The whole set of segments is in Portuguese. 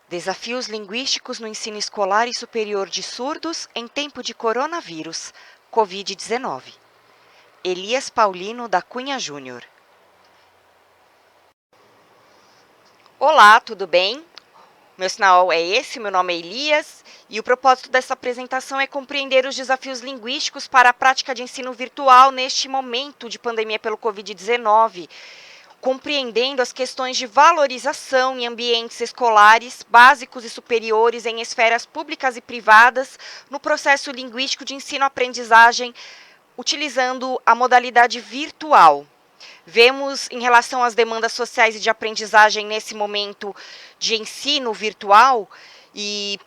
Desafios linguísticos no ensino escolar e superior de surdos em tempo de coronavírus, Covid-19. Elias Paulino da Cunha Júnior. Olá, tudo bem? Meu sinal é esse, meu nome é Elias, e o propósito dessa apresentação é compreender os desafios linguísticos para a prática de ensino virtual neste momento de pandemia pelo Covid-19, compreendendo as questões de valorização em ambientes escolares, básicos e superiores, em esferas públicas e privadas, no processo linguístico de ensino-aprendizagem, utilizando a modalidade virtual. Vemos, em relação às demandas sociais e de aprendizagem nesse momento de ensino virtual, e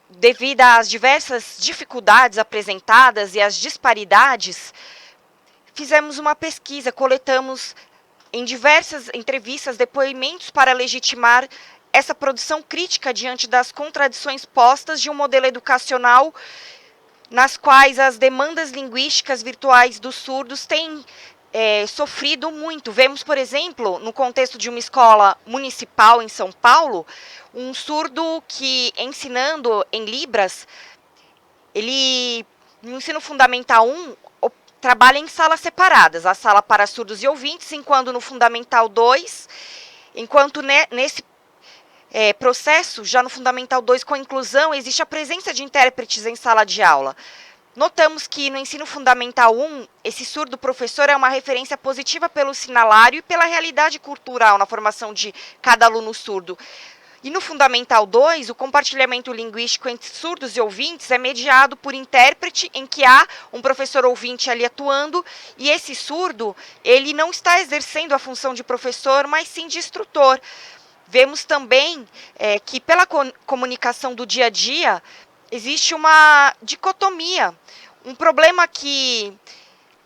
devido às diversas dificuldades apresentadas e às disparidades, fizemos uma pesquisa, coletamos em diversas entrevistas depoimentos para legitimar essa produção crítica diante das contradições postas de um modelo educacional nas quais as demandas linguísticas virtuais dos surdos têm sofrido muito. Vemos, por exemplo, no contexto de uma escola municipal em São Paulo, um surdo que, ensinando em Libras, ele, no ensino fundamental 1, trabalha em salas separadas, a sala para surdos e ouvintes, enquanto no Fundamental 2, nesse processo, já no Fundamental 2, com a inclusão, existe a presença de intérpretes em sala de aula. Notamos que no ensino fundamental 1, esse surdo professor é uma referência positiva pelo sinalário e pela realidade cultural na formação de cada aluno surdo. E no Fundamental 2, o compartilhamento linguístico entre surdos e ouvintes é mediado por intérprete, em que há um professor ouvinte ali atuando, e esse surdo, ele não está exercendo a função de professor, mas sim de instrutor. Vemos também que pela comunicação do dia a dia, existe uma dicotomia, um problema que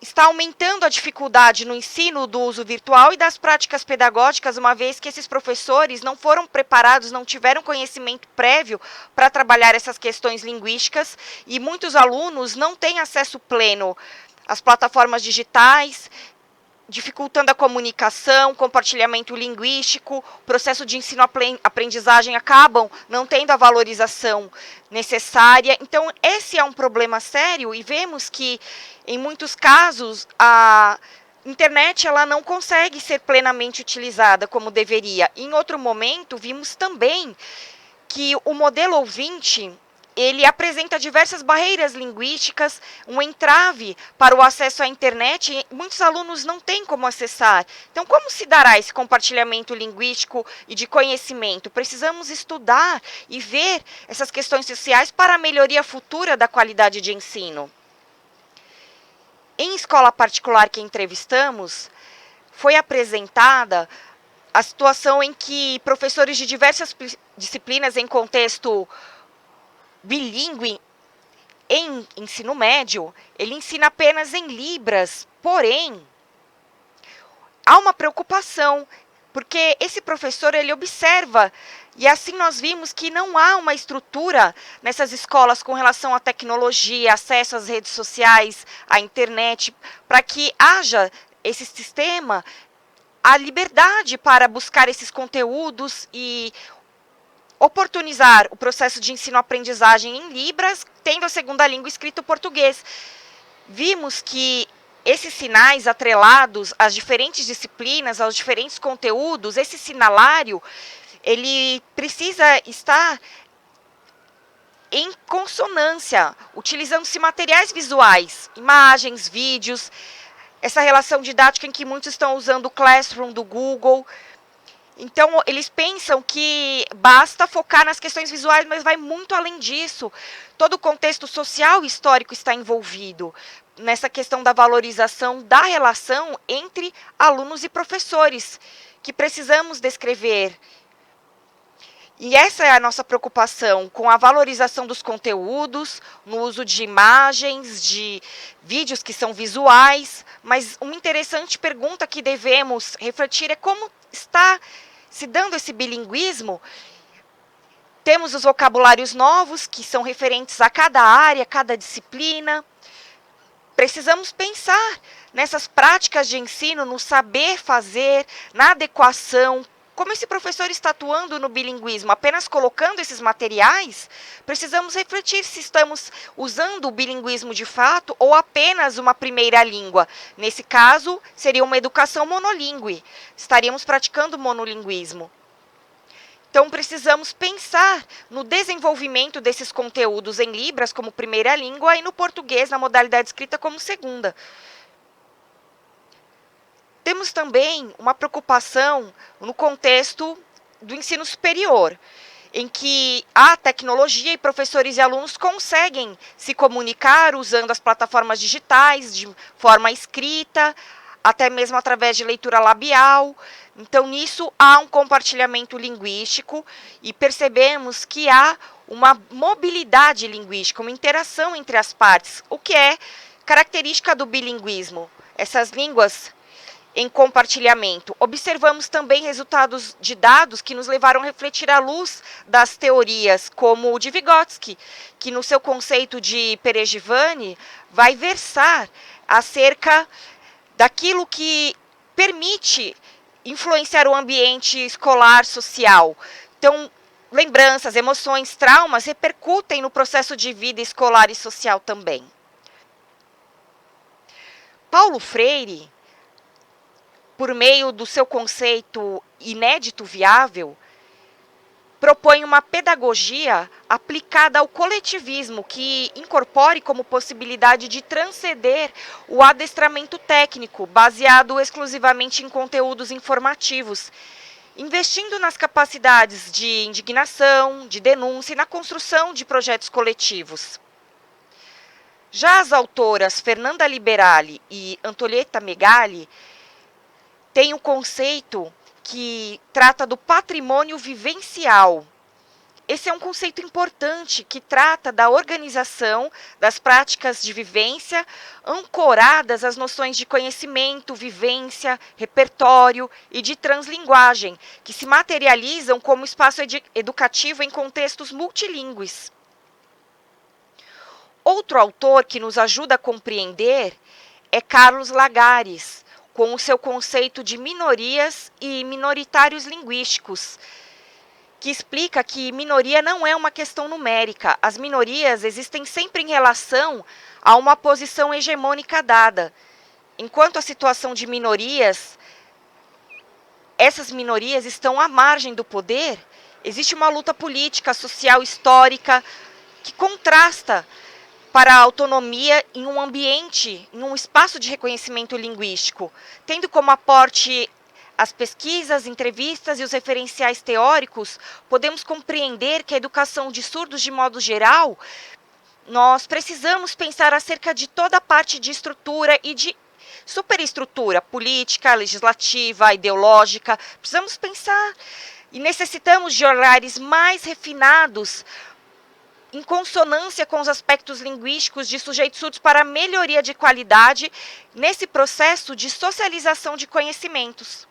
está aumentando a dificuldade no ensino do uso virtual e das práticas pedagógicas, uma vez que esses professores não foram preparados, não tiveram conhecimento prévio para trabalhar essas questões linguísticas, e muitos alunos não têm acesso pleno às plataformas digitais, dificultando a comunicação, compartilhamento linguístico, processo de ensino-aprendizagem acabam não tendo a valorização necessária. Então, esse é um problema sério, e vemos que, em muitos casos, a internet ela não consegue ser plenamente utilizada como deveria. Em outro momento, vimos também que o modelo ouvinte, ele apresenta diversas barreiras linguísticas, um entrave para o acesso à internet, e muitos alunos não têm como acessar. Então, como se dará esse compartilhamento linguístico e de conhecimento? Precisamos estudar e ver essas questões sociais para a melhoria futura da qualidade de ensino. Em escola particular que entrevistamos, foi apresentada a situação em que professores de diversas disciplinas em contexto bilíngue em ensino médio, ele ensina apenas em Libras, porém, há uma preocupação, porque esse professor, ele observa, e assim nós vimos que não há uma estrutura nessas escolas com relação à tecnologia, acesso às redes sociais, à internet, para que haja esse sistema, a liberdade para buscar esses conteúdos e oportunizar o processo de ensino-aprendizagem em Libras, tendo a segunda língua escrito português. Vimos que esses sinais atrelados às diferentes disciplinas, aos diferentes conteúdos, esse sinalário, ele precisa estar em consonância, utilizando-se materiais visuais, imagens, vídeos, essa relação didática em que muitos estão usando o Classroom do Google. Então, eles pensam que basta focar nas questões visuais, mas vai muito além disso. Todo o contexto social e histórico está envolvido nessa questão da valorização da relação entre alunos e professores, que precisamos descrever. E essa é a nossa preocupação com a valorização dos conteúdos, no uso de imagens, de vídeos que são visuais, mas uma interessante pergunta que devemos refletir é como está se dando esse bilinguismo. Temos os vocabulários novos, que são referentes a cada área, a cada disciplina. Precisamos pensar nessas práticas de ensino, no saber fazer, na adequação, Como esse professor está atuando no bilinguismo apenas colocando esses materiais, precisamos refletir se estamos usando o bilinguismo de fato ou apenas uma primeira língua. Nesse caso, seria uma educação monolíngue. Estaríamos praticando monolinguismo. Então, precisamos pensar no desenvolvimento desses conteúdos em Libras como primeira língua e no português, na modalidade escrita, como segunda. Temos também uma preocupação no contexto do ensino superior, em que a tecnologia e professores e alunos conseguem se comunicar usando as plataformas digitais de forma escrita, até mesmo através de leitura labial. Então, nisso há um compartilhamento linguístico e percebemos que há uma mobilidade linguística, uma interação entre as partes, o que é característica do bilinguismo. Essas línguas em compartilhamento. Observamos também resultados de dados que nos levaram a refletir à luz das teorias, como o de Vygotsky, que no seu conceito de Perejivani vai versar acerca daquilo que permite influenciar o ambiente escolar, social. Então, lembranças, emoções, traumas repercutem no processo de vida escolar e social também. Paulo Freire, por meio do seu conceito inédito viável, propõe uma pedagogia aplicada ao coletivismo que incorpore como possibilidade de transcender o adestramento técnico, baseado exclusivamente em conteúdos informativos, investindo nas capacidades de indignação, de denúncia e na construção de projetos coletivos. Já as autoras Fernanda Liberali e Antonietta Megali tem um conceito que trata do patrimônio vivencial. Esse é um conceito importante que trata da organização das práticas de vivência ancoradas às noções de conhecimento, vivência, repertório e de translinguagem, que se materializam como espaço educativo em contextos multilingües. Outro autor que nos ajuda a compreender é Carlos Lagares, com o seu conceito de minorias e minoritários linguísticos, que explica que minoria não é uma questão numérica. As minorias existem sempre em relação a uma posição hegemônica dada. Enquanto a situação de minorias, essas minorias estão à margem do poder, existe uma luta política, social, histórica, que contrasta para a autonomia em um ambiente, em um espaço de reconhecimento linguístico, tendo como aporte as pesquisas, entrevistas e os referenciais teóricos, podemos compreender que a educação de surdos, de modo geral, nós precisamos pensar acerca de toda a parte de estrutura e de superestrutura política, legislativa, ideológica. Precisamos pensar e necessitamos de olhares mais refinados em consonância com os aspectos linguísticos de sujeitos surdos para a melhoria de qualidade nesse processo de socialização de conhecimentos.